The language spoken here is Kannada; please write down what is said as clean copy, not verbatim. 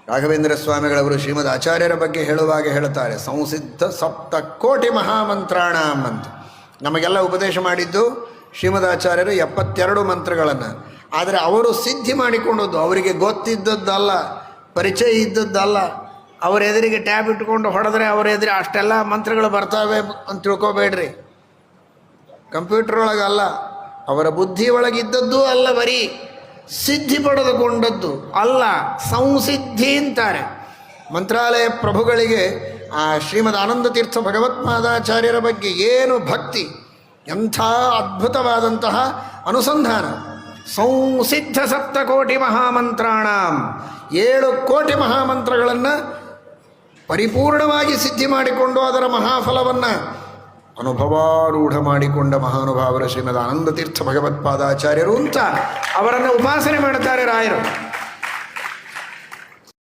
ರಾಘವೇಂದ್ರ ಸ್ವಾಮಿಗಳವರು ಶ್ರೀಮದ್ ಆಚಾರ್ಯರ ಬಗ್ಗೆ ಹೇಳುವಾಗ ಹೇಳುತ್ತಾರೆ, ಸಂಸಿದ್ಧ ಸಪ್ತ ಕೋಟಿ ಮಹಾಮಂತ್ರಾಣಾಂ ಅಂತ. ನಮಗೆಲ್ಲ ಉಪದೇಶ ಮಾಡಿದ್ದು ಶ್ರೀಮದ್ ಆಚಾರ್ಯರು 72 ಮಂತ್ರಗಳನ್ನು. ಆದರೆ ಅವರು ಸಿದ್ಧಿ ಮಾಡಿಕೊಂಡದ್ದು, ಅವರಿಗೆ ಗೊತ್ತಿದ್ದದ್ದಲ್ಲ, ಪರಿಚಯ ಇದ್ದದ್ದಲ್ಲ. ಅವರ ಎದುರಿಗೆ ಟ್ಯಾಬ್ ಇಟ್ಕೊಂಡು ಹೊಡೆದ್ರೆ ಅವರ ಎದುರು ಅಷ್ಟೆಲ್ಲ ಮಂತ್ರಗಳು ಬರ್ತಾವೆ ಅಂತ ತಿಳ್ಕೊಬೇಡ್ರಿ. ಕಂಪ್ಯೂಟರ್ ಒಳಗಲ್ಲ, ಅವರ ಬುದ್ಧಿ ಒಳಗಿದ್ದದ್ದು ಅಲ್ಲ, ಬರೀ ಸಿದ್ಧಿ ಪಡೆದುಕೊಂಡದ್ದು ಅಲ್ಲ, ಸಂಸಿದ್ಧಿ ಅಂತಾರೆ. ಮಂತ್ರಾಲಯ ಪ್ರಭುಗಳಿಗೆ ಆ ಶ್ರೀಮದ್ ಆನಂದ ತೀರ್ಥ ಭಗವತ್ಪಾದಾಚಾರ್ಯರ ಬಗ್ಗೆ ಏನು ಭಕ್ತಿ, ಎಂಥ ಅದ್ಭುತವಾದಂತಹ ಅನುಸಂಧಾನ. ಸಂಸಿದ್ಧ ಸಪ್ತಕೋಟಿ ಮಹಾಮಂತ್ರಾಣಾಂ, 7 ಕೋಟಿ ಮಹಾಮಂತ್ರಗಳನ್ನು ಪರಿಪೂರ್ಣವಾಗಿ ಸಿದ್ಧಿ ಮಾಡಿಕೊಂಡು ಅದರ ಮಹಾಫಲವನ್ನು ಅನುಭವಾರೂಢ ಮಾಡಿಕೊಂಡ ಮಹಾನುಭಾವರು ಶ್ರೀಮದ್ ಆನಂದ ತೀರ್ಥ ಭಗವತ್ಪಾದಾಚಾರ್ಯರು ಅಂತ ಅವರನ್ನು ಉಪಾಸನೆ ಮಾಡುತ್ತಾರೆ ರಾಯರು.